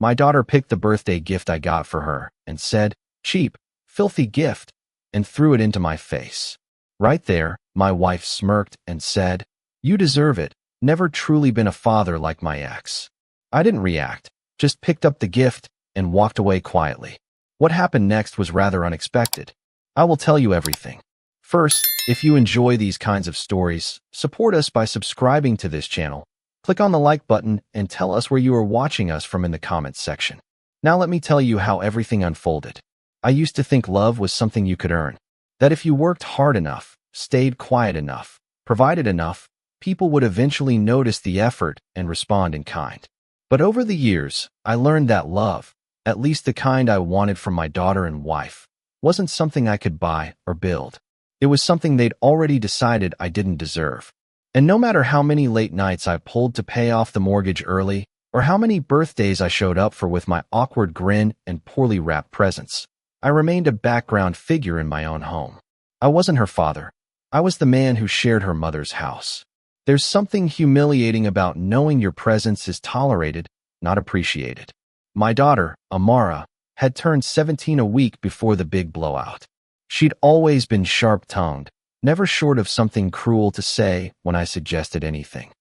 My daughter picked the birthday gift I got for her and said, "Cheap, filthy gift," and threw it into my face. Right there, my wife smirked and said, "You deserve it. Never truly been a father like my ex." I didn't react, just picked up the gift and walked away quietly. What happened next was rather unexpected. I will tell you everything. First, if you enjoy these kinds of stories, support us by subscribing to this channel. Click on the like button and tell us where you are watching us from in the comments section. Now let me tell you how everything unfolded. I used to think love was something you could earn. That if you worked hard enough, stayed quiet enough, provided enough, people would eventually notice the effort and respond in kind. But over the years, I learned that love, at least the kind I wanted from my daughter and wife, wasn't something I could buy or build. It was something they'd already decided I didn't deserve. And no matter how many late nights I pulled to pay off the mortgage early, or how many birthdays I showed up for with my awkward grin and poorly wrapped presents, I remained a background figure in my own home. I wasn't her father. I was the man who shared her mother's house. There's something humiliating about knowing your presence is tolerated, not appreciated. My daughter, Amara, had turned 17 a week before the big blowout. She'd always been sharp-tongued, never short of something cruel to say when I suggested anything.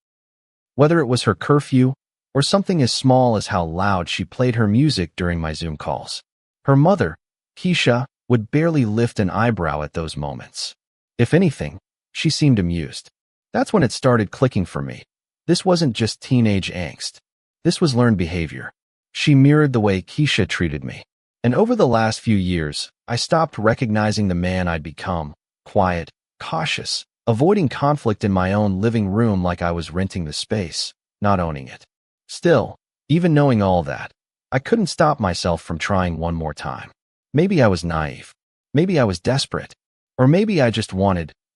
Whether it was her curfew or something as small as how loud she played her music during my Zoom calls. Her mother, Keisha, would barely lift an eyebrow at those moments. If anything, she seemed amused. That's when it started clicking for me. This wasn't just teenage angst. This was learned behavior. She mirrored the way Keisha treated me. And over the last few years, I stopped recognizing the man I'd become, quiet, cautious, avoiding conflict in my own living room like I was renting the space, not owning it. Still, even knowing all that, I couldn't stop myself from trying one more time. Maybe I was naive. Maybe I was desperate. Or maybe I just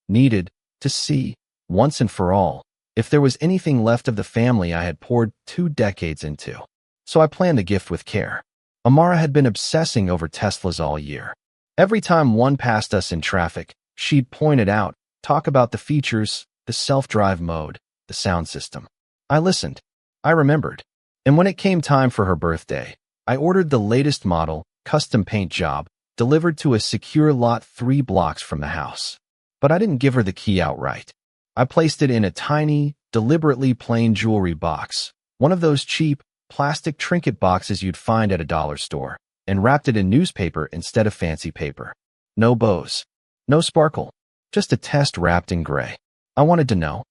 needed, to see, once and for all, if there was anything left of the family I had poured 2 decades into. So I planned the gift with care. Amara had been obsessing over Teslas all year. Every time one passed us in traffic, she'd point it out, talk about the features, the self-drive mode, the sound system. I listened. I remembered. And when it came time for her birthday, I ordered the latest model, custom paint job, delivered to a secure lot 3 blocks from the house. But I didn't give her the key outright. I placed it in a tiny, deliberately plain jewelry box, one of those cheap, plastic trinket boxes you'd find at a dollar store, and wrapped it in newspaper instead of fancy paper. No bows. No sparkle. Just a test wrapped in gray. I wanted to know.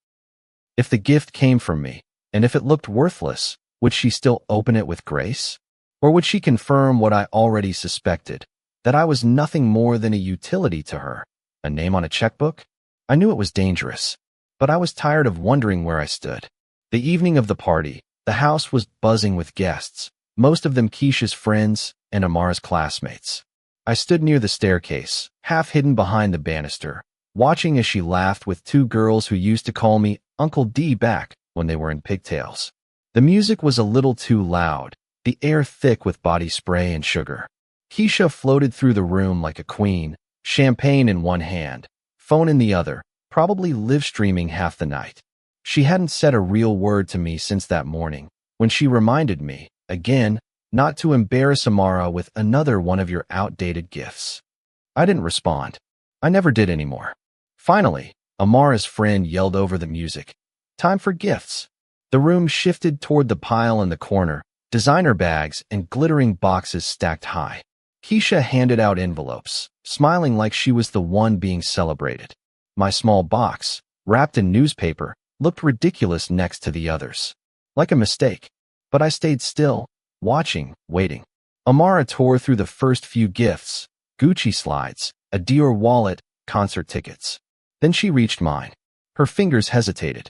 If the gift came from me, and if it looked worthless, would she still open it with grace? Or would she confirm what I already suspected, that I was nothing more than a utility to her, a name on a checkbook? I knew it was dangerous, but I was tired of wondering where I stood. The evening of the party, the house was buzzing with guests, most of them Keisha's friends and Amara's classmates. I stood near the staircase, half hidden behind the banister, watching as she laughed with 2 girls who used to call me Uncle D back when they were in pigtails. The music was a little too loud, the air thick with body spray and sugar. Keisha floated through the room like a queen, champagne in one hand, phone in the other, probably live-streaming half the night. She hadn't said a real word to me since that morning, when she reminded me, again, not to embarrass Amara with another one of your outdated gifts. I didn't respond. I never did anymore. Finally, Amara's friend yelled over the music. Time for gifts. The room shifted toward the pile in the corner, designer bags and glittering boxes stacked high. Keisha handed out envelopes, smiling like she was the one being celebrated. My small box, wrapped in newspaper, looked ridiculous next to the others. Like a mistake. But I stayed still, watching, waiting. Amara tore through the first few gifts, Gucci slides, a Dior wallet, concert tickets. Then she reached mine. Her fingers hesitated.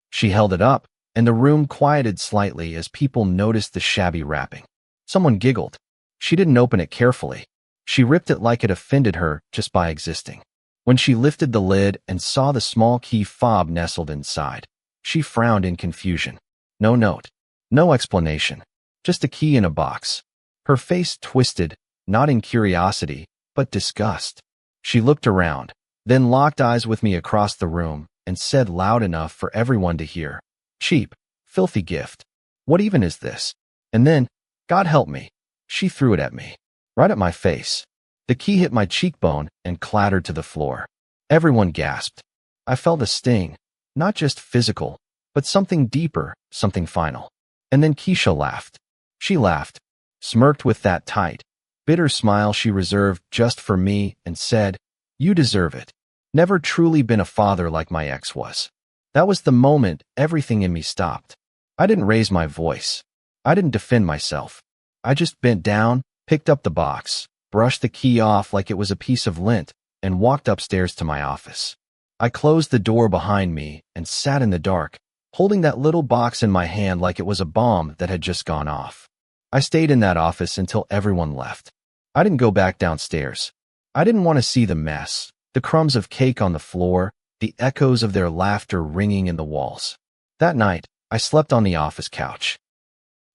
She held it up, and the room quieted slightly as people noticed the shabby wrapping. Someone giggled. She didn't open it carefully. She ripped it like it offended her just by existing. When she lifted the lid and saw the small key fob nestled inside, she frowned in confusion. No note. No explanation. Just a key in a box. Her face twisted, not in curiosity, but disgust. She looked around, then locked eyes with me across the room and said loud enough for everyone to hear, "Cheap, filthy gift. What even is this?" And then, God help me. She threw it at me. Right at my face. The key hit my cheekbone and clattered to the floor. Everyone gasped. I felt a sting. Not just physical, but something deeper, something final. And then Keisha laughed. She laughed, smirked with that tight, bitter smile she reserved just for me, and said, "You deserve it." Never truly been a father like my ex was. That was the moment everything in me stopped. I didn't raise my voice. I didn't defend myself. I just bent down, picked up the box, brushed the key off like it was a piece of lint, and walked upstairs to my office. I closed the door behind me and sat in the dark, holding that little box in my hand like it was a bomb that had just gone off. I stayed in that office until everyone left. I didn't go back downstairs. I didn't want to see the mess, the crumbs of cake on the floor, the echoes of their laughter ringing in the walls. That night, I slept on the office couch.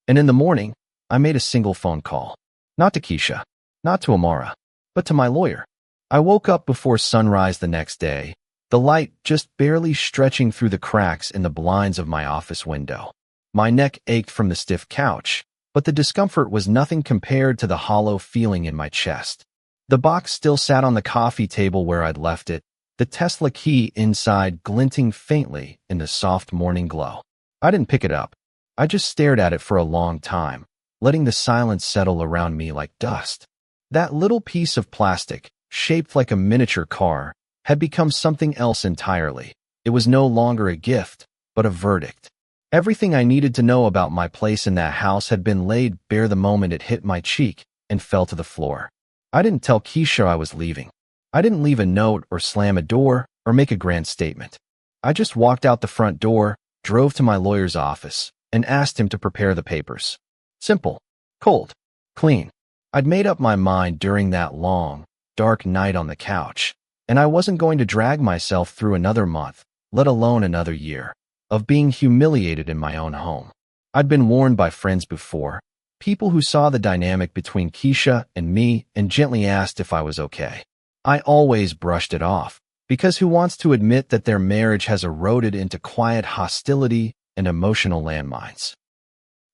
And in the morning, I made a single phone call. Not to Keisha, not to Amara, but to my lawyer. I woke up before sunrise the next day, the light just barely stretching through the cracks in the blinds of my office window. My neck ached from the stiff couch, but the discomfort was nothing compared to the hollow feeling in my chest. The box still sat on the coffee table where I'd left it, the Tesla key inside glinting faintly in the soft morning glow. I didn't pick it up. I just stared at it for a long time, letting the silence settle around me like dust. That little piece of plastic, shaped like a miniature car, had become something else entirely. It was no longer a gift, but a verdict. Everything I needed to know about my place in that house had been laid bare the moment it hit my cheek and fell to the floor. I didn't tell Keisha I was leaving. I didn't leave a note or slam a door or make a grand statement. I just walked out the front door, drove to my lawyer's office, and asked him to prepare the papers. Simple, cold, clean. I'd made up my mind during that long, dark night on the couch, and I wasn't going to drag myself through another month, let alone another year, of being humiliated in my own home. I'd been warned by friends before, people who saw the dynamic between Keisha and me and gently asked if I was okay. I always brushed it off, because who wants to admit that their marriage has eroded into quiet hostility and emotional landmines?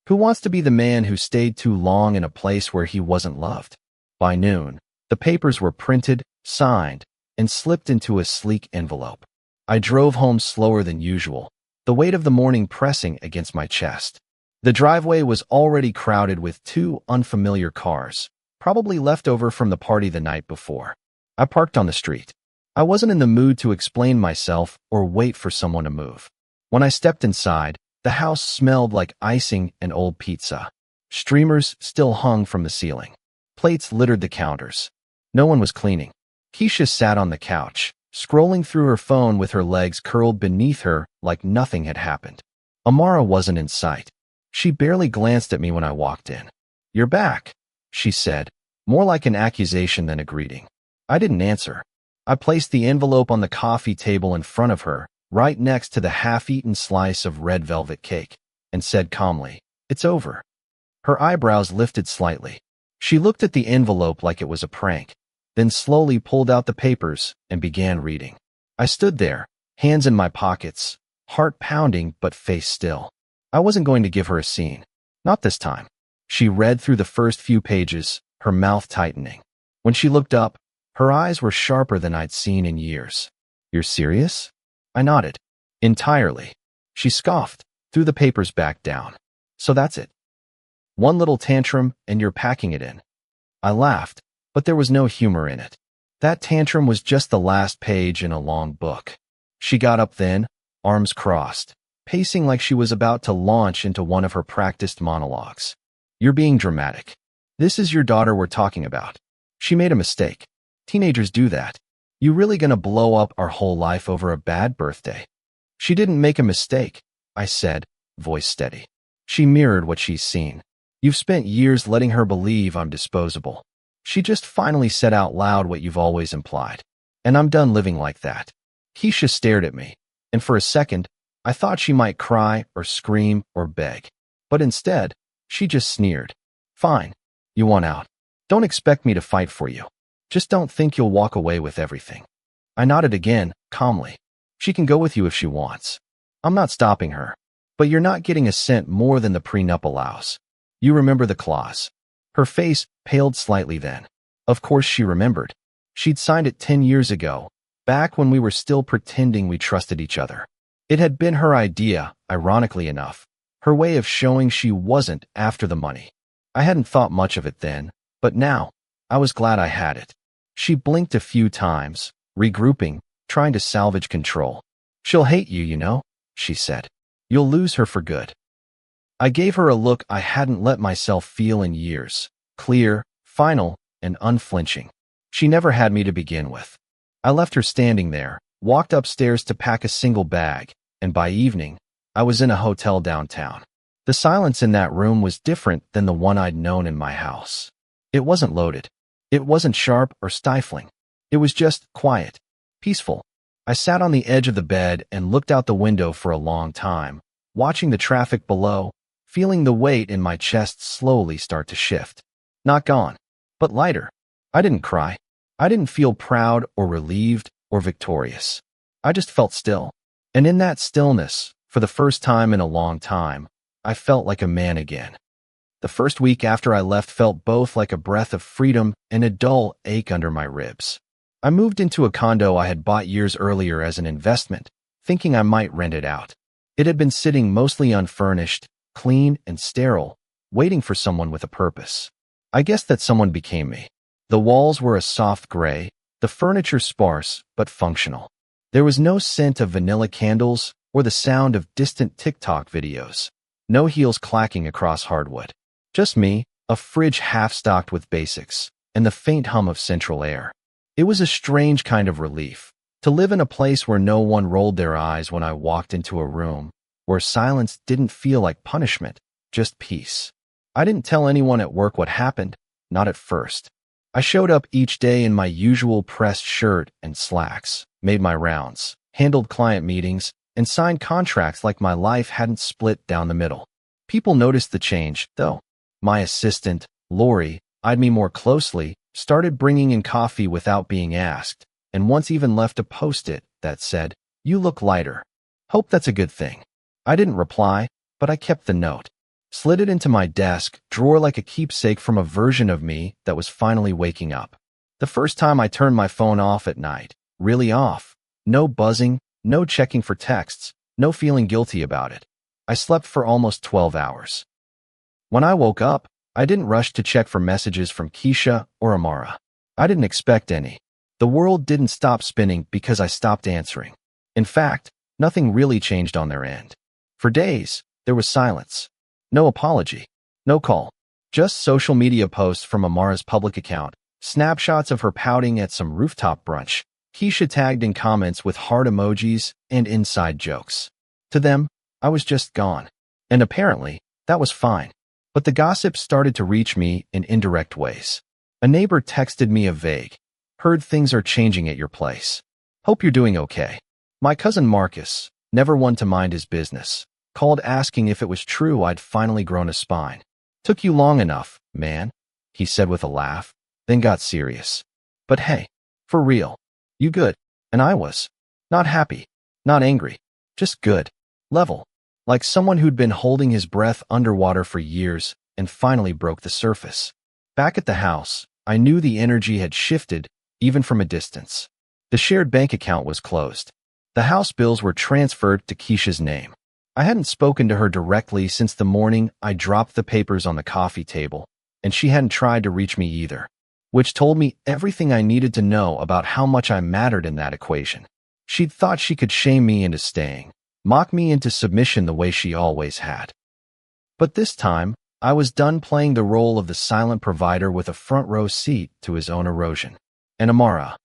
Who wants to be the man who stayed too long in a place where he wasn't loved? By noon, the papers were printed, signed, and slipped into a sleek envelope. I drove home slower than usual, the weight of the morning pressing against my chest. The driveway was already crowded with two unfamiliar cars, probably left over from the party the night before. I parked on the street. I wasn't in the mood to explain myself or wait for someone to move. When I stepped inside, the house smelled like icing and old pizza. Streamers still hung from the ceiling. Plates littered the counters. No one was cleaning. Keisha sat on the couch, scrolling through her phone with her legs curled beneath her like nothing had happened. Amara wasn't in sight. She barely glanced at me when I walked in. "You're back," she said, more like an accusation than a greeting. I didn't answer. I placed the envelope on the coffee table in front of her, right next to the half-eaten slice of red velvet cake, and said calmly, "It's over." Her eyebrows lifted slightly. She looked at the envelope like it was a prank, then slowly pulled out the papers and began reading. I stood there, hands in my pockets, heart pounding but face still. I wasn't going to give her a scene. Not this time. She read through the first few pages, her mouth tightening. When she looked up, her eyes were sharper than I'd seen in years. "You're serious?" I nodded. "Entirely." She scoffed, threw the papers back down. "So that's it. One little tantrum and you're packing it in." I laughed, but there was no humor in it. That tantrum was just the last page in a long book. She got up then, arms crossed, pacing like she was about to launch into one of her practiced monologues. "You're being dramatic. This is your daughter we're talking about. She made a mistake. Teenagers do that. You really gonna blow up our whole life over a bad birthday?" "She didn't make a mistake," I said, voice steady. "She mirrored what she's seen. You've spent years letting her believe I'm disposable. She just finally said out loud what you've always implied. And I'm done living like that." Keisha stared at me, and for a second, I thought she might cry or scream or beg. But instead, she just sneered. "Fine. You want out. Don't expect me to fight for you. Just don't think you'll walk away with everything." I nodded again, calmly. "She can go with you if she wants. I'm not stopping her. But you're not getting a cent more than the prenup allows." You remember the clause?" Her face paled slightly then. Of course she remembered. She'd signed it 10 years ago, back when we were still pretending we trusted each other. It had been her idea, ironically enough, her way of showing she wasn't after the money. I hadn't thought much of it then, but now, I was glad I had it. She blinked a few times, regrouping, trying to salvage control. "She'll hate you, you know," she said. "You'll lose her for good." I gave her a look I hadn't let myself feel in years, clear, final, and unflinching. She never had me to begin with. I left her standing there, walked upstairs to pack a single bag, and by evening, I was in a hotel downtown. The silence in that room was different than the one I'd known in my house. It wasn't loaded. It wasn't sharp or stifling. It was just quiet, peaceful. I sat on the edge of the bed and looked out the window for a long time, watching the traffic below, feeling the weight in my chest slowly start to shift. Not gone, but lighter. I didn't cry. I didn't feel proud or relieved or victorious. I just felt still. And in that stillness, for the first time in a long time, I felt like a man again. The first week after I left felt both like a breath of freedom and a dull ache under my ribs. I moved into a condo I had bought years earlier as an investment, thinking I might rent it out. It had been sitting mostly unfurnished, clean and sterile, waiting for someone with a purpose. I guess that someone became me. The walls were a soft gray, the furniture sparse but functional. There was no scent of vanilla candles or the sound of distant TikTok videos. No heels clacking across hardwood. Just me, a fridge half-stocked with basics, and the faint hum of central air. It was a strange kind of relief, to live in a place where no one rolled their eyes when I walked into a room, where silence didn't feel like punishment, just peace. I didn't tell anyone at work what happened, not at first. I showed up each day in my usual pressed shirt and slacks, made my rounds, handled client meetings, and signed contracts like my life hadn't split down the middle. People noticed the change, though. My assistant, Lori, eyed me more closely, started bringing in coffee without being asked, and once even left a post-it that said, "You look lighter." Hope that's a good thing. I didn't reply, but I kept the note. Slid it into my desk drawer like a keepsake from a version of me that was finally waking up. The first time I turned my phone off at night, really off. No buzzing, no checking for texts, no feeling guilty about it. I slept for almost 12 hours. When I woke up, I didn't rush to check for messages from Keisha or Amara. I didn't expect any. The world didn't stop spinning because I stopped answering. In fact, nothing really changed on their end. For days, there was silence. No apology. No call. Just social media posts from Amara's public account, snapshots of her pouting at some rooftop brunch, Keisha tagged in comments with heart emojis and inside jokes. To them, I was just gone. And apparently, that was fine. But the gossip started to reach me in indirect ways. A neighbor texted me a vague, "Heard things are changing at your place. Hope you're doing okay." My cousin Marcus, never one to mind his business, called asking if it was true I'd finally grown a spine. "Took you long enough, man," he said with a laugh, then got serious. "But hey, for real, you good?" And I was. Not happy, not angry, just good. Level. Like someone who'd been holding his breath underwater for years and finally broke the surface. Back at the house, I knew the energy had shifted, even from a distance. The shared bank account was closed. The house bills were transferred to Keisha's name. I hadn't spoken to her directly since the morning I dropped the papers on the coffee table, and she hadn't tried to reach me either, which told me everything I needed to know about how much I mattered in that equation. She'd thought she could shame me into staying, mock me into submission the way she always had. But this time, I was done playing the role of the silent provider with a front row seat to his own erosion. And Amara,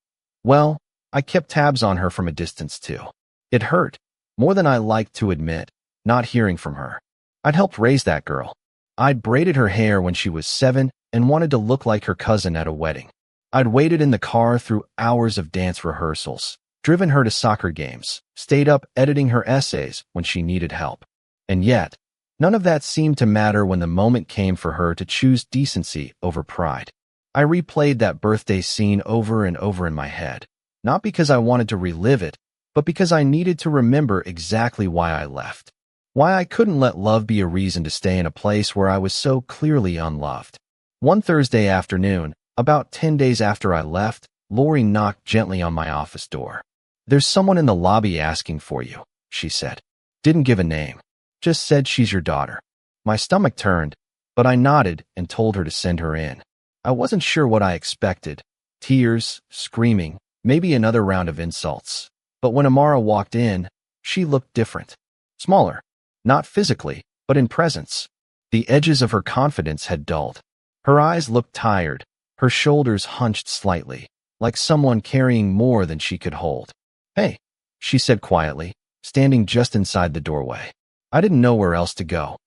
well, I kept tabs on her from a distance too. It hurt, more than I liked to admit, not hearing from her. I'd helped raise that girl. I'd braided her hair when she was 7 and wanted to look like her cousin at a wedding. I'd waited in the car through hours of dance rehearsals, driven her to soccer games, stayed up editing her essays when she needed help. And yet, none of that seemed to matter when the moment came for her to choose decency over pride. I replayed that birthday scene over and over in my head, not because I wanted to relive it, but because I needed to remember exactly why I left. Why I couldn't let love be a reason to stay in a place where I was so clearly unloved. One Thursday afternoon, about 10 days after I left, Lori knocked gently on my office door. "There's someone in the lobby asking for you," she said. Didn't give a name. Just said she's your daughter. My stomach turned, but I nodded and told her to send her in. I wasn't sure what I expected. Tears, screaming, maybe another round of insults. But when Amara walked in, she looked different. Smaller. Not physically, but in presence. The edges of her confidence had dulled. Her eyes looked tired, her shoulders hunched slightly, like someone carrying more than she could hold. "Hey," she said quietly, standing just inside the doorway. I didn't know where else to go.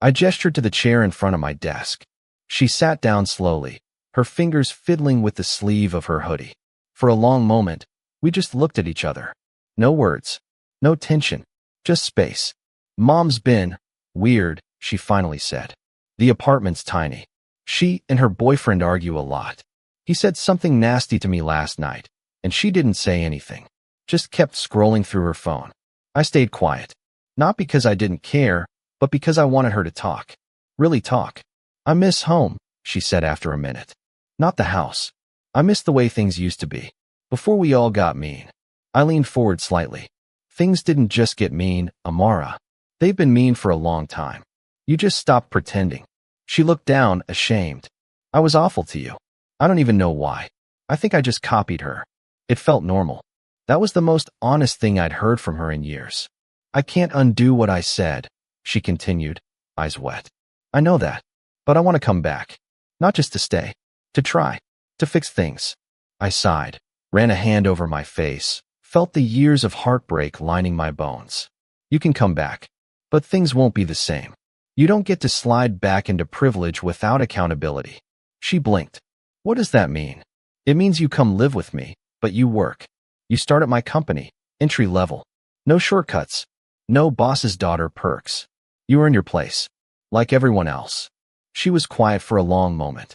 I gestured to the chair in front of my desk. She sat down slowly, her fingers fiddling with the sleeve of her hoodie. For a long moment, we just looked at each other. No words, no tension, just space. "Mom's been weird," she finally said. "The apartment's tiny. She and her boyfriend argue a lot. He said something nasty to me last night, and she didn't say anything. Just kept scrolling through her phone." I stayed quiet. Not because I didn't care, but because I wanted her to talk. Really talk. "I miss home," she said after a minute. "Not the house. I miss the way things used to be. Before we all got mean." I leaned forward slightly. "Things didn't just get mean, Amara. They've been mean for a long time. You just stopped pretending." She looked down, ashamed. "I was awful to you. I don't even know why. I think I just copied her." It felt normal. That was the most honest thing I'd heard from her in years. "I can't undo what I said," she continued, eyes wet. "I know that. But I want to come back. Not just to stay. To try. To fix things." I sighed, ran a hand over my face, felt the years of heartbreak lining my bones. "You can come back. But things won't be the same. You don't get to slide back into privilege without accountability." She blinked. "What does that mean?" "It means you come live with me, but you work. You start at my company, entry level. No shortcuts. No boss's daughter perks. You earn your place. Like everyone else." She was quiet for a long moment.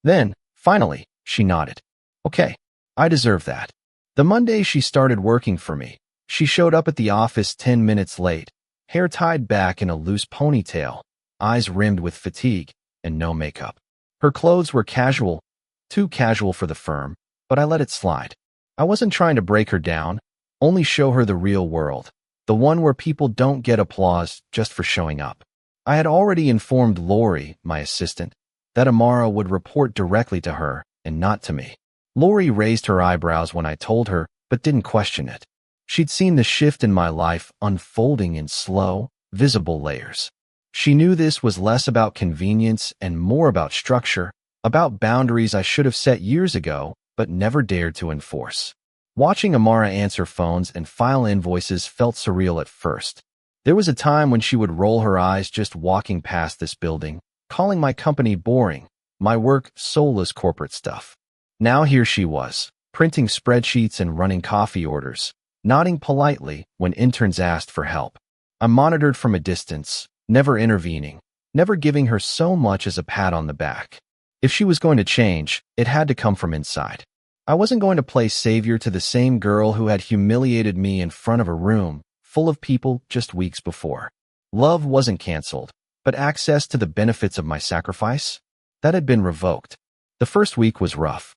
Then, finally, she nodded. "Okay, I deserve that." The Monday she started working for me, she showed up at the office 10 minutes late, hair tied back in a loose ponytail, eyes rimmed with fatigue, and no makeup. Her clothes were casual, too casual for the firm, but I let it slide. I wasn't trying to break her down, only show her the real world, the one where people don't get applause just for showing up. I had already informed Lori, my assistant, that Amara would report directly to her and not to me. Lori raised her eyebrows when I told her, but didn't question it. She'd seen the shift in my life unfolding in slow, visible layers. She knew this was less about convenience and more about structure, about boundaries I should have set years ago, but never dared to enforce. Watching Amara answer phones and file invoices felt surreal at first. There was a time when she would roll her eyes just walking past this building, calling my company boring, my work soulless corporate stuff. Now here she was, printing spreadsheets and running coffee orders, nodding politely when interns asked for help. I monitored from a distance, never intervening, never giving her so much as a pat on the back. If she was going to change, it had to come from inside. I wasn't going to play savior to the same girl who had humiliated me in front of a room full of people just weeks before. Love wasn't canceled, but access to the benefits of my sacrifice? That had been revoked. The first week was rough.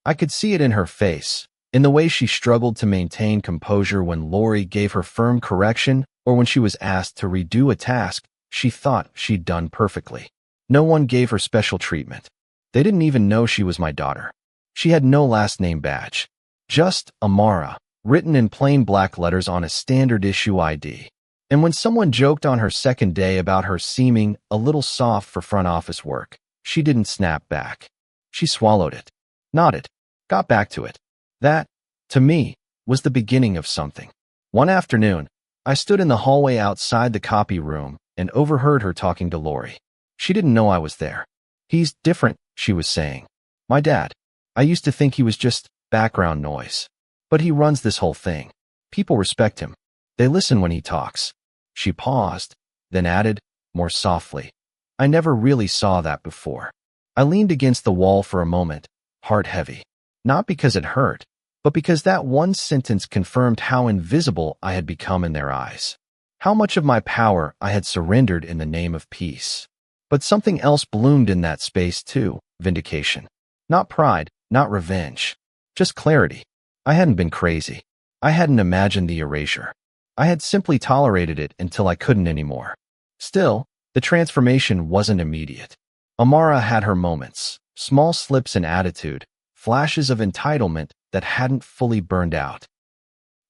I could see it in her face, in the way she struggled to maintain composure when Lori gave her firm correction or when she was asked to redo a task she thought she'd done perfectly. No one gave her special treatment. They didn't even know she was my daughter. She had no last name badge. Just Amara, written in plain black letters on a standard issue ID. And when someone joked on her second day about her seeming a little soft for front office work, she didn't snap back. She swallowed it, nodded, got back to it. That, to me, was the beginning of something. One afternoon, I stood in the hallway outside the copy room and overheard her talking to Lori. She didn't know I was there. "He's different," she was saying. "My dad. I used to think he was just background noise. But he runs this whole thing. People respect him. They listen when he talks." She paused, then added, more softly, "I never really saw that before." I leaned against the wall for a moment, heart heavy. Not because it hurt, but because that one sentence confirmed how invisible I had become in their eyes. how much of my power I had surrendered in the name of peace. But something else bloomed in that space too, vindication. Not pride, not revenge. Just clarity. I hadn't been crazy. I hadn't imagined the erasure. I had simply tolerated it until I couldn't anymore. Still, the transformation wasn't immediate. Amara had her moments, small slips in attitude, flashes of entitlement that hadn't fully burned out.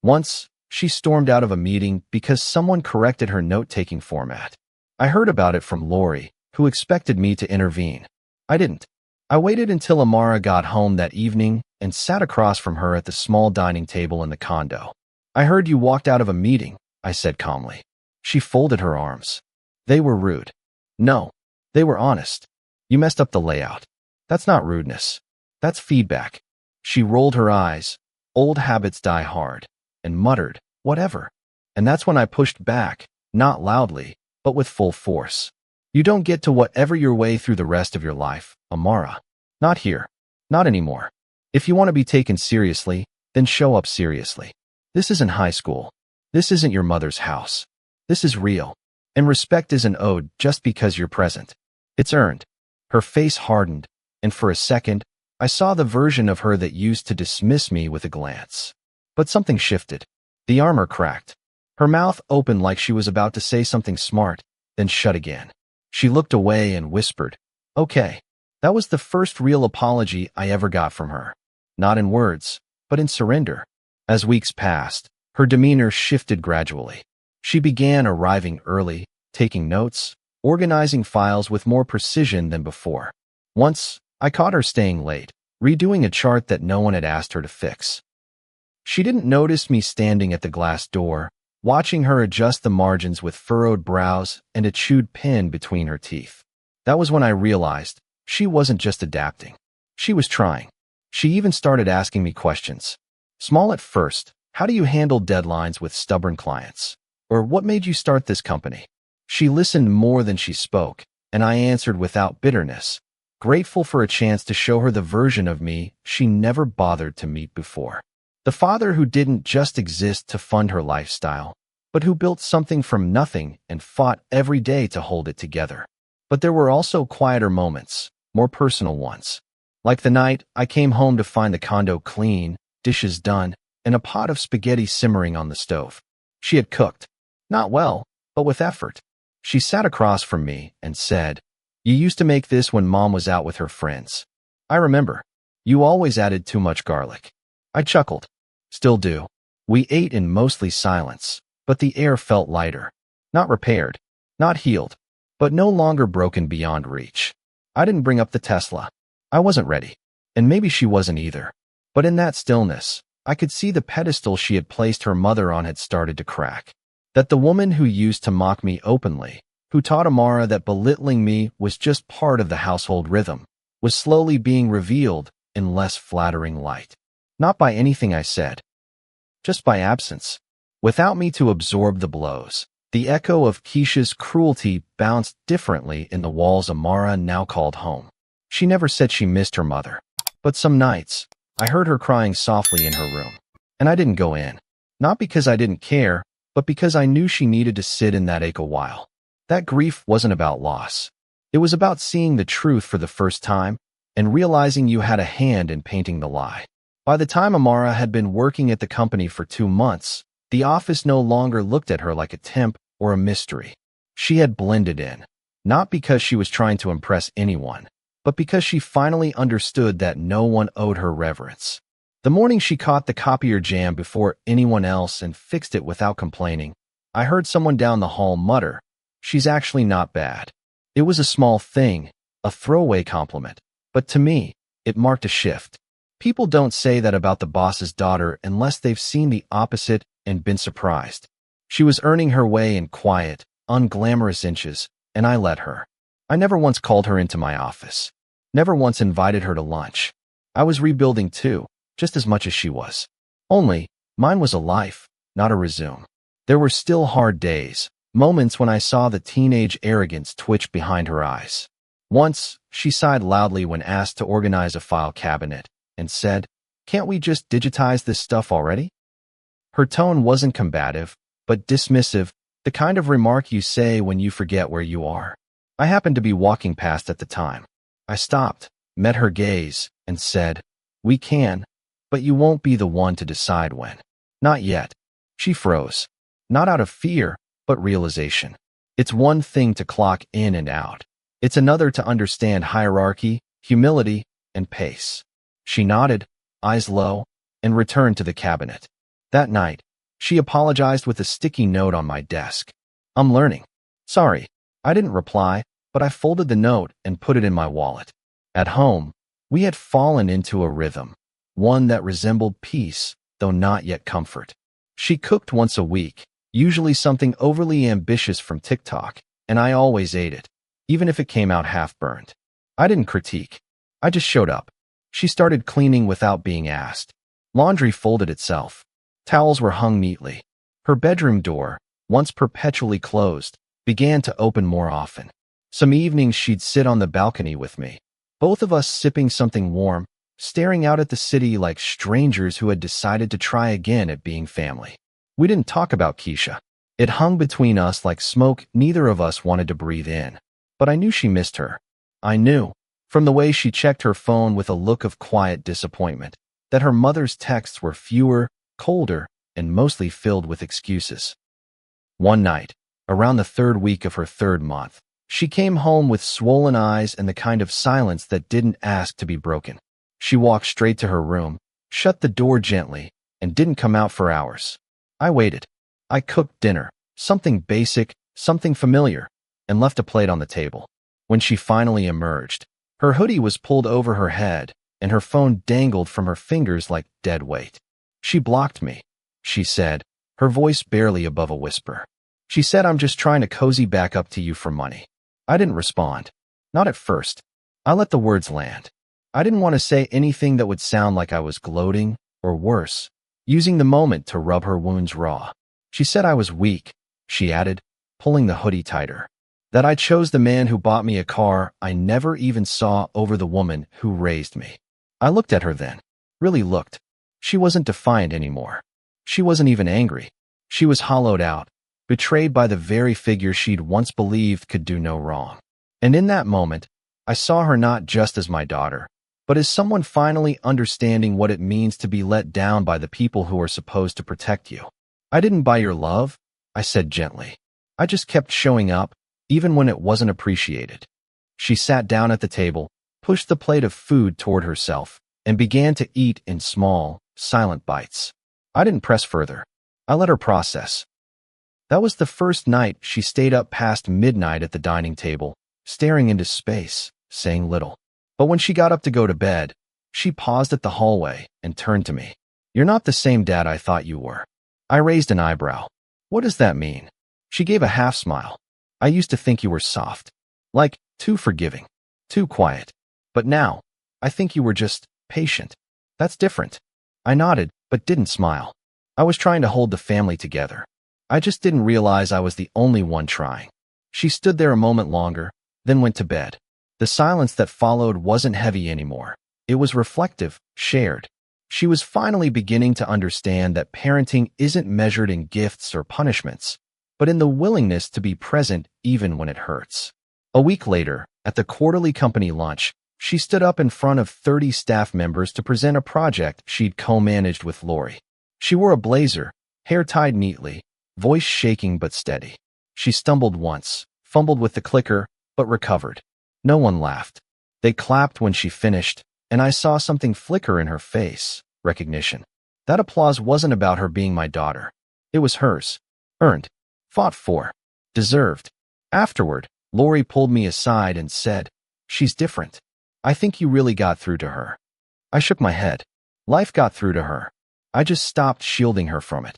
Once, she stormed out of a meeting because someone corrected her note-taking format. I heard about it from Lori, who expected me to intervene. I didn't. I waited until Amara got home that evening and sat across from her at the small dining table in the condo. I heard you walked out of a meeting, I said calmly. She folded her arms. They were rude. No, they were honest. You messed up the layout. That's not rudeness. That's feedback. She rolled her eyes. Old habits die hard. And muttered, whatever. And that's when I pushed back, not loudly, but with full force. You don't get to whatever your way through the rest of your life, Amara. Not here. Not anymore. If you want to be taken seriously, then show up seriously. This isn't high school. This isn't your mother's house. This is real. And respect isn't owed just because you're present. It's earned. Her face hardened, and for a second, I saw the version of her that used to dismiss me with a glance. But something shifted. The armor cracked. Her mouth opened like she was about to say something smart, then shut again. She looked away and whispered, okay. That was the first real apology I ever got from her. Not in words, but in surrender. As weeks passed, her demeanor shifted gradually. She began arriving early, taking notes, organizing files with more precision than before. Once, I caught her staying late, redoing a chart that no one had asked her to fix. She didn't notice me standing at the glass door, watching her adjust the margins with furrowed brows and a chewed pen between her teeth. That was when I realized she wasn't just adapting. She was trying. She even started asking me questions. Small at first, how do you handle deadlines with stubborn clients? Or what made you start this company? She listened more than she spoke, and I answered without bitterness, grateful for a chance to show her the version of me she never bothered to meet before. The father who didn't just exist to fund her lifestyle, but who built something from nothing and fought every day to hold it together. But there were also quieter moments, more personal ones. Like the night I came home to find the condo clean, dishes done, and a pot of spaghetti simmering on the stove. She had cooked. Not well, but with effort. She sat across from me and said, "You used to make this when Mom was out with her friends. I remember. You always added too much garlic." I chuckled. Still do. We ate in mostly silence, but the air felt lighter. Not repaired, not healed, but no longer broken beyond reach. I didn't bring up the Tesla. I wasn't ready. And maybe she wasn't either. But in that stillness, I could see the pedestal she had placed her mother on had started to crack. That the woman who used to mock me openly, who taught Amara that belittling me was just part of the household rhythm, was slowly being revealed in less flattering light. Not by anything I said, just by absence. Without me to absorb the blows, the echo of Keisha's cruelty bounced differently in the walls Amara now called home. She never said she missed her mother, but some nights, I heard her crying softly in her room, and I didn't go in. Not because I didn't care, but because I knew she needed to sit in that ache a while. That grief wasn't about loss. It was about seeing the truth for the first time and realizing you had a hand in painting the lie. By the time Amara had been working at the company for 2 months, the office no longer looked at her like a temp or a mystery. She had blended in, not because she was trying to impress anyone, but because she finally understood that no one owed her reverence. The morning she caught the copier jam before anyone else and fixed it without complaining, I heard someone down the hall mutter, "She's actually not bad." It was a small thing, a throwaway compliment, but to me, it marked a shift. People don't say that about the boss's daughter unless they've seen the opposite and been surprised. She was earning her way in quiet, unglamorous inches, and I let her. I never once called her into my office. Never once invited her to lunch. I was rebuilding too, just as much as she was. Only, mine was a life, not a resume. There were still hard days, moments when I saw the teenage arrogance twitch behind her eyes. Once, she sighed loudly when asked to organize a file cabinet, and said, "Can't we just digitize this stuff already?" Her tone wasn't combative, but dismissive, The kind of remark you say when you forget where you are. I happened to be walking past at the time. I stopped, met her gaze, and said, "We can, but you won't be the one to decide when." "Not yet." She froze. Not out of fear, but realization. It's one thing to clock in and out. It's another to understand hierarchy, humility, and pace. She nodded, eyes low, and returned to the cabinet. That night, she apologized with a sticky note on my desk. "I'm learning." "Sorry." I didn't reply, but I folded the note and put it in my wallet. At home, we had fallen into a rhythm, one that resembled peace, though not yet comfort. She cooked once a week, usually something overly ambitious from TikTok, and I always ate it, even if it came out half-burned. I didn't critique. I just showed up. She started cleaning without being asked. Laundry folded itself. Towels were hung neatly. Her bedroom door, once perpetually closed, began to open more often. Some evenings she'd sit on the balcony with me, both of us sipping something warm, staring out at the city like strangers who had decided to try again at being family. We didn't talk about Keisha. It hung between us like smoke neither of us wanted to breathe in. But I knew she missed her. I knew, from the way she checked her phone with a look of quiet disappointment, that her mother's texts were fewer, colder, and mostly filled with excuses. One night, around the third week of her third month, she came home with swollen eyes and the kind of silence that didn't ask to be broken. She walked straight to her room, shut the door gently, and didn't come out for hours. I waited. I cooked dinner, something basic, something familiar, and left a plate on the table. When she finally emerged, her hoodie was pulled over her head, and her phone dangled from her fingers like dead weight. "She blocked me," she said, her voice barely above a whisper. "She said I'm just trying to cozy back up to you for money." I didn't respond. Not at first. I let the words land. I didn't want to say anything that would sound like I was gloating, or worse, using the moment to rub her wounds raw. "She said I was weak," she added, pulling the hoodie tighter. "That I chose the man who bought me a car I never even saw over the woman who raised me." I looked at her then. Really looked. She wasn't defiant anymore. She wasn't even angry. She was hollowed out, betrayed by the very figure she'd once believed could do no wrong. And in that moment, I saw her not just as my daughter, but as someone finally understanding what it means to be let down by the people who are supposed to protect you. "I didn't buy your love," I said gently. "I just kept showing up, even when it wasn't appreciated." She sat down at the table, pushed the plate of food toward herself, and began to eat in small, silent bites. I didn't press further. I let her process. That was the first night she stayed up past midnight at the dining table, staring into space, saying little. But when she got up to go to bed, she paused at the hallway and turned to me. "You're not the same dad I thought you were." I raised an eyebrow. "What does that mean?" She gave a half smile. "I used to think you were soft. Like, too forgiving. Too quiet. But now, I think you were just patient. That's different." I nodded, but didn't smile. I was trying to hold the family together. I just didn't realize I was the only one trying. She stood there a moment longer, then went to bed. The silence that followed wasn't heavy anymore. It was reflective, shared. She was finally beginning to understand that parenting isn't measured in gifts or punishments, but in the willingness to be present even when it hurts. A week later, at the quarterly company lunch, she stood up in front of 30 staff members to present a project she'd co-managed with Lori. She wore a blazer, hair tied neatly, voice shaking but steady. She stumbled once, fumbled with the clicker, but recovered. No one laughed. They clapped when she finished, and I saw something flicker in her face, recognition. That applause wasn't about her being my daughter. It was hers. Earned. Fought for. Deserved. Afterward, Lori pulled me aside and said, "She's different. I think you really got through to her." I shook my head. Life got through to her. I just stopped shielding her from it.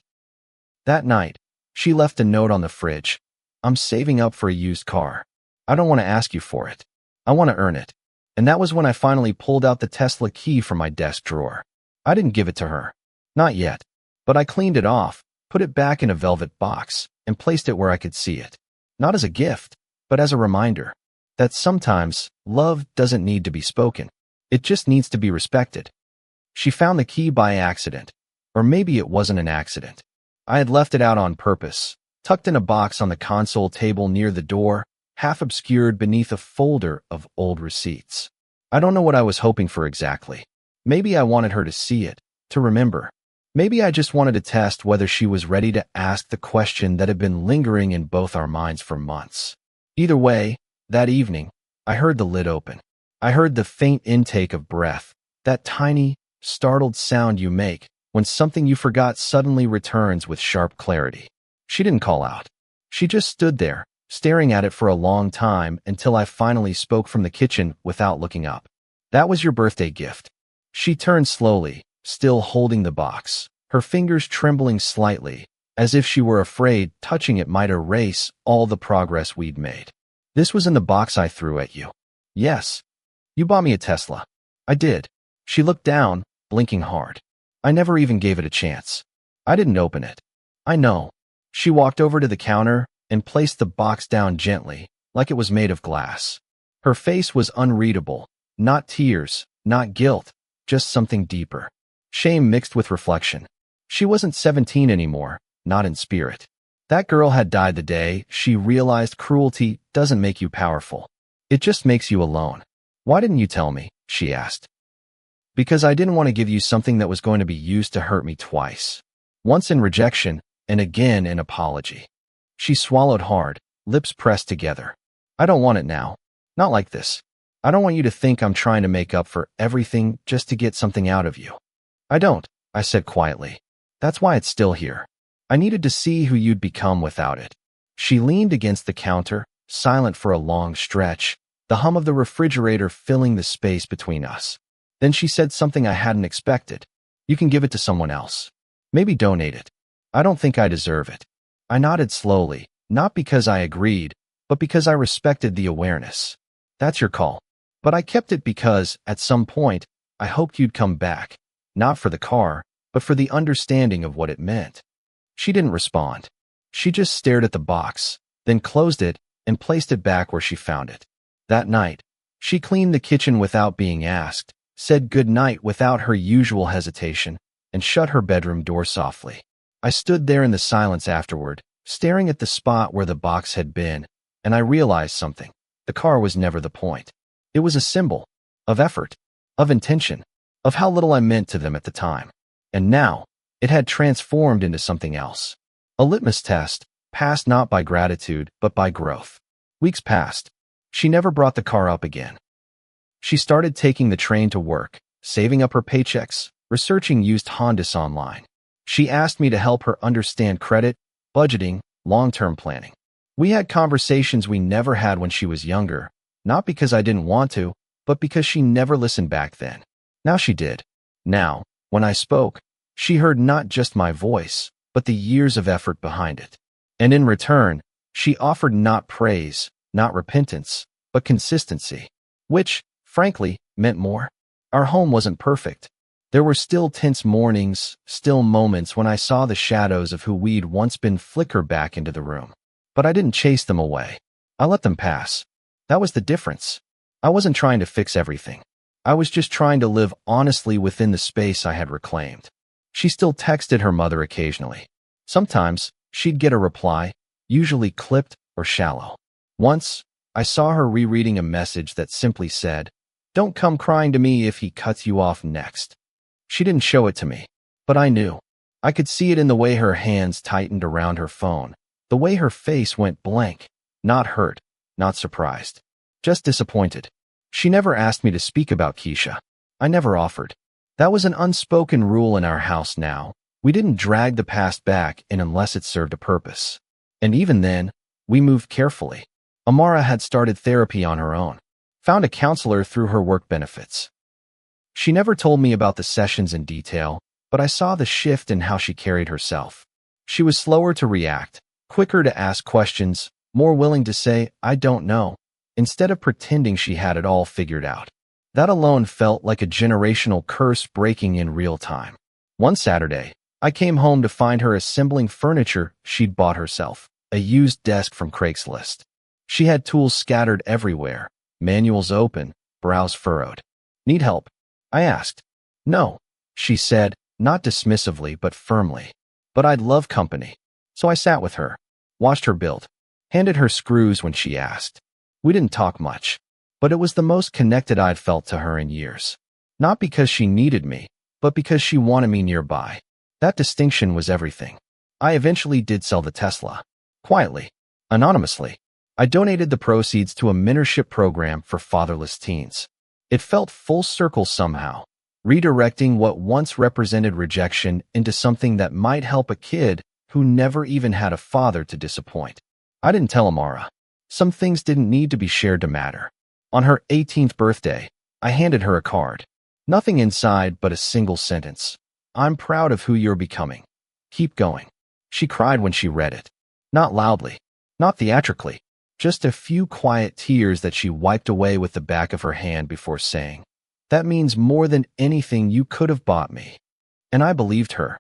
That night, she left a note on the fridge. "I'm saving up for a used car. I don't want to ask you for it. I want to earn it." And that was when I finally pulled out the Tesla key from my desk drawer. I didn't give it to her. Not yet. But I cleaned it off, put it back in a velvet box, and placed it where I could see it. Not as a gift, but as a reminder that sometimes love doesn't need to be spoken. It just needs to be respected. She found the key by accident. Or maybe it wasn't an accident. I had left it out on purpose, tucked in a box on the console table near the door, half obscured beneath a folder of old receipts. I don't know what I was hoping for exactly. Maybe I wanted her to see it, to remember. Maybe I just wanted to test whether she was ready to ask the question that had been lingering in both our minds for months. Either way, that evening, I heard the lid open. I heard the faint intake of breath, that tiny, startled sound you make when something you forgot suddenly returns with sharp clarity. She didn't call out. She just stood there, staring at it for a long time until I finally spoke from the kitchen without looking up. That was your birthday gift. She turned slowly, still holding the box, her fingers trembling slightly, as if she were afraid touching it might erase all the progress we'd made. This was in the box I threw at you. Yes. You bought me a Tesla. I did. She looked down, blinking hard. I never even gave it a chance. I didn't open it. I know. She walked over to the counter and placed the box down gently, like it was made of glass. Her face was unreadable, not tears, not guilt, just something deeper. Shame mixed with reflection. She wasn't 17 anymore, not in spirit. That girl had died the day she realized cruelty doesn't make you powerful. It just makes you alone. Why didn't you tell me? She asked. Because I didn't want to give you something that was going to be used to hurt me twice. Once in rejection, and again in apology. She swallowed hard, lips pressed together. I don't want it now. Not like this. I don't want you to think I'm trying to make up for everything just to get something out of you. I don't, I said quietly. That's why it's still here. I needed to see who you'd become without it. She leaned against the counter, silent for a long stretch, the hum of the refrigerator filling the space between us. Then she said something I hadn't expected. You can give it to someone else. Maybe donate it. I don't think I deserve it. I nodded slowly, not because I agreed, but because I respected the awareness. That's your call. But I kept it because, at some point, I hoped you'd come back. Not for the car, but for the understanding of what it meant. She didn't respond. She just stared at the box, then closed it and placed it back where she found it. That night, she cleaned the kitchen without being asked, said good night without her usual hesitation, and shut her bedroom door softly. I stood there in the silence afterward, staring at the spot where the box had been, and I realized something. The car was never the point. It was a symbol of effort, of intention, of how little I meant to them at the time. And now, it had transformed into something else. A litmus test, passed not by gratitude, but by growth. Weeks passed. She never brought the car up again. She started taking the train to work, saving up her paychecks, researching used Hondas online. She asked me to help her understand credit, budgeting, long-term planning. We had conversations we never had when she was younger, not because I didn't want to, but because she never listened back then. Now she did. Now, when I spoke, she heard not just my voice, but the years of effort behind it. And in return, she offered not praise, not repentance, but consistency, which, frankly, meant more. Our home wasn't perfect. There were still tense mornings, still moments when I saw the shadows of who we'd once been flicker back into the room. But I didn't chase them away. I let them pass. That was the difference. I wasn't trying to fix everything. I was just trying to live honestly within the space I had reclaimed. She still texted her mother occasionally. Sometimes, she'd get a reply, usually clipped or shallow. Once, I saw her rereading a message that simply said, "Don't come crying to me if he cuts you off next." She didn't show it to me, but I knew. I could see it in the way her hands tightened around her phone, the way her face went blank, not hurt, not surprised, just disappointed. She never asked me to speak about Keisha. I never offered. That was an unspoken rule in our house now. We didn't drag the past back in unless it served a purpose. And even then, we moved carefully. Amara had started therapy on her own, found a counselor through her work benefits. She never told me about the sessions in detail, but I saw the shift in how she carried herself. She was slower to react, quicker to ask questions, more willing to say, "I don't know," instead of pretending she had it all figured out. That alone felt like a generational curse breaking in real time. One Saturday, I came home to find her assembling furniture she'd bought herself, a used desk from Craigslist. She had tools scattered everywhere, manuals open, brows furrowed. "Need help?" I asked. "No," she said, not dismissively but firmly. "But I'd love company." So I sat with her. watched her build, handed her screws when she asked. We didn't talk much, but it was the most connected I'd felt to her in years. Not because she needed me, but because she wanted me nearby. That distinction was everything. I eventually did sell the Tesla. Quietly. Anonymously. I donated the proceeds to a mentorship program for fatherless teens. It felt full circle somehow, redirecting what once represented rejection into something that might help a kid who never even had a father to disappoint. I didn't tell Amara. Some things didn't need to be shared to matter. On her 18th birthday, I handed her a card. Nothing inside but a single sentence. I'm proud of who you're becoming. Keep going. She cried when she read it. Not loudly, not theatrically, just a few quiet tears that she wiped away with the back of her hand before saying, "That means more than anything you could have bought me." And I believed her.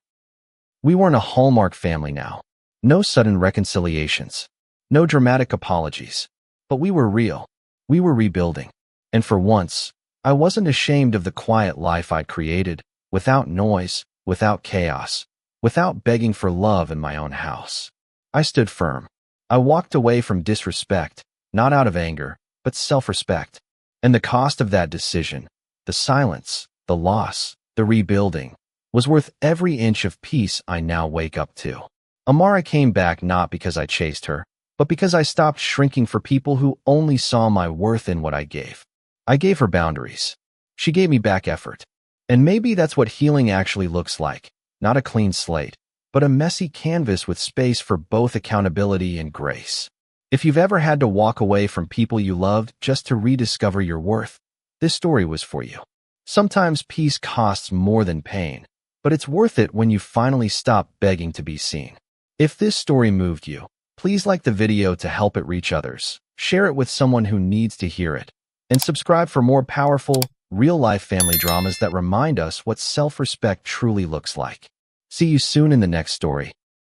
We weren't a Hallmark family now. No sudden reconciliations. No dramatic apologies. But we were real. We were rebuilding. And for once, I wasn't ashamed of the quiet life I'd created, without noise, without chaos, without begging for love in my own house. I stood firm. I walked away from disrespect, not out of anger, but self-respect. And the cost of that decision, the silence, the loss, the rebuilding, was worth every inch of peace I now wake up to. Amara came back not because I chased her, but because I stopped shrinking for people who only saw my worth in what I gave. I gave her boundaries. She gave me back effort. And maybe that's what healing actually looks like. Not a clean slate, but a messy canvas with space for both accountability and grace. If you've ever had to walk away from people you loved just to rediscover your worth, this story was for you. Sometimes peace costs more than pain, but it's worth it when you finally stop begging to be seen. If this story moved you, please like the video to help it reach others, share it with someone who needs to hear it, and subscribe for more powerful, real-life family dramas that remind us what self-respect truly looks like. See you soon in the next story.